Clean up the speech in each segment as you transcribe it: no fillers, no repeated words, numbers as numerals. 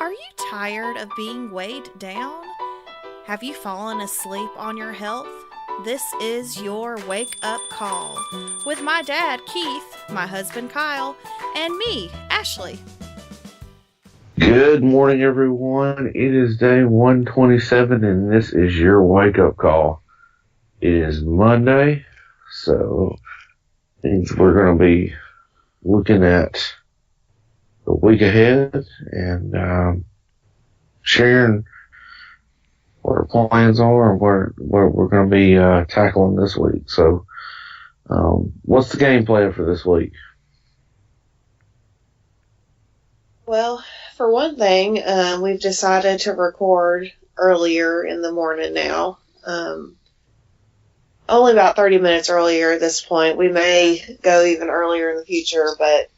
Are you tired of being weighed down? Have you fallen asleep on your health? This is your wake up call with my dad, Keith, my husband, Kyle, and me, Ashley. Good morning, everyone. It is day 127, and this is your wake up call. It is Monday, so means we're going to be looking at the week ahead and sharing what our plans are and what we're going to be tackling this week. So, what's the game plan for this week? Well, for one thing, we've decided to record earlier in the morning now. Only about 30 minutes earlier at this point. We may go even earlier in the future, but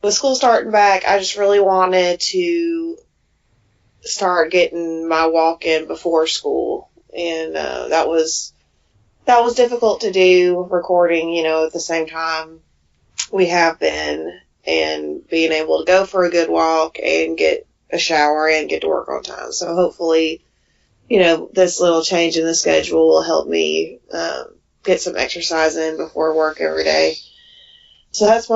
with school starting back, I just really wanted to start getting my walk in before school. And that was difficult to do, recording, at the same time we have been, and being able to go for a good walk and get a shower and get to work on time. So hopefully, this little change in the schedule will help me get some exercise in before work every day. So that's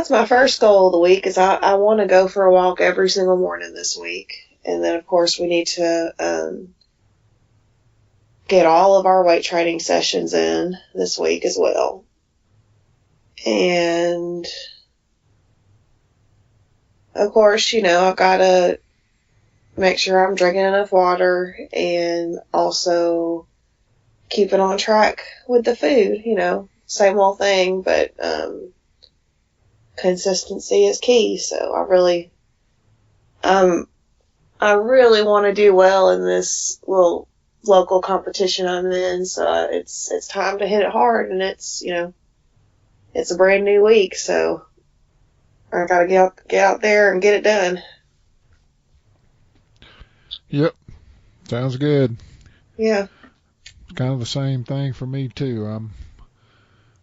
my first goal of the week, is I want to go for a walk every single morning this week. And then, of course, we need to get all of our weight training sessions in this week as well. And, of course, I've got to make sure I'm drinking enough water and also keeping on track with the food, same old thing, but consistency is key. So I really want to do well in this little local competition I'm in. So it's time to hit it hard, and it's a brand new week, so I gotta get out there and get it done. Yep, sounds good. Yeah. It's kind of the same thing for me too. I'm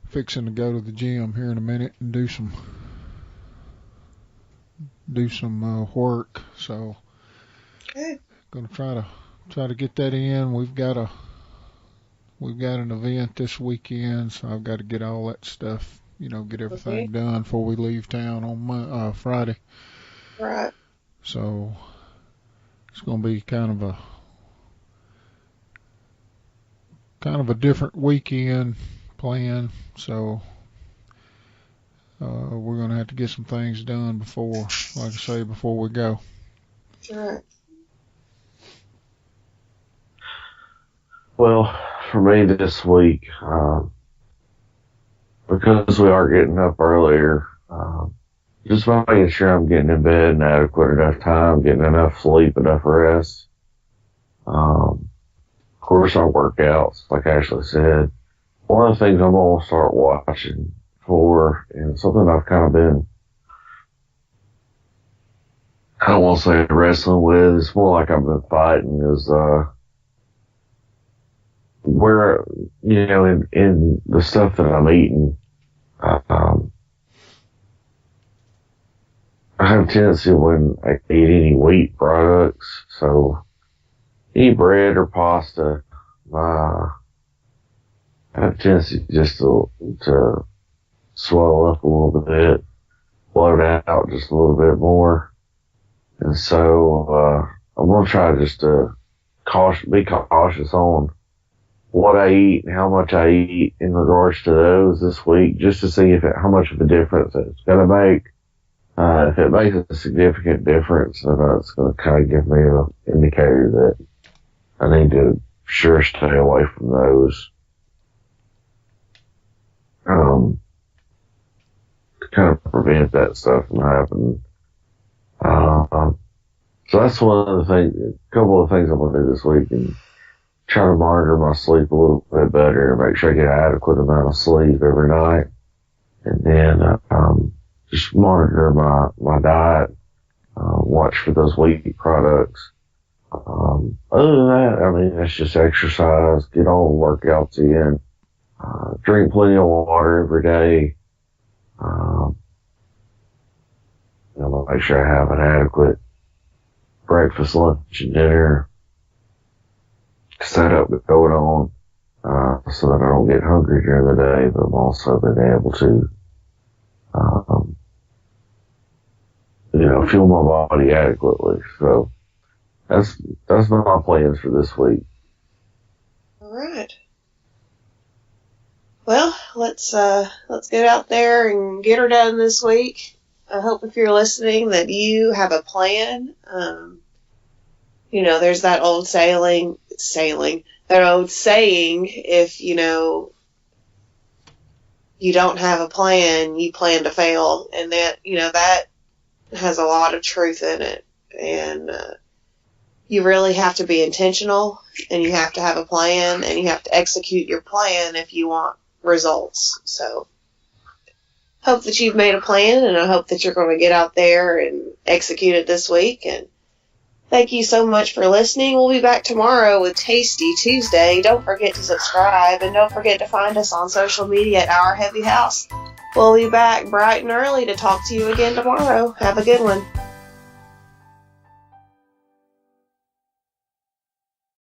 fixing to go to the gym here in a minute and do some work. So Okay. Gonna try to get that in. We've got an event this weekend, so I've got to get all that stuff, get everything done before we leave town on Friday. Right. So it's going to be kind of a different weekend plan. So we're going to have to get some things done before we go. Right. Well, for me this week, because we are getting up earlier, just making sure I'm getting in bed in adequate enough time, getting enough sleep, enough rest. Of course, our workouts, like Ashley said, one of the things I'm going to start watching for, and something I've kind of been, I don't want to say wrestling with, it's more like I've been fighting, is, where, in the stuff that I'm eating, I have a tendency when I eat any wheat products, so any bread or pasta, I have a tendency just to swell up a little bit, bloat out just a little bit more. And so, I'm going to try just to be cautious on what I eat and how much I eat in regards to those this week, just to see how much of a difference it's going to make. If it makes a significant difference, then it's going to kind of give me an indicator that I need to sure stay away from those. To kind of prevent that stuff from happening. So that's one of the things, a couple of things I'm going to do this week, and try to monitor my sleep a little bit better and make sure I get an adequate amount of sleep every night. And then, just monitor my diet, watch for those wheat products. Other than that, I mean, it's just exercise, get all the workouts in, drink plenty of water every day, make sure I have an adequate breakfast, lunch, and dinner setup going on, so that I don't get hungry during the day, but I'm also been able to, fuel my body adequately. So that's my plans for this week. All right. Well, let's get out there and get her done this week. I hope if you're listening that you have a plan. There's that old that old saying, if, you don't have a plan, you plan to fail. And that has a lot of truth in it. And you really have to be intentional, and you have to have a plan, and you have to execute your plan if you want results. So hope that you've made a plan, and I hope that you're going to get out there and execute it this week. And thank you so much for listening. We'll be back tomorrow with Tasty Tuesday. Don't forget to subscribe, and don't forget to find us on social media at Our Heavy House. We'll be back bright and early to talk to you again tomorrow. Have a good one.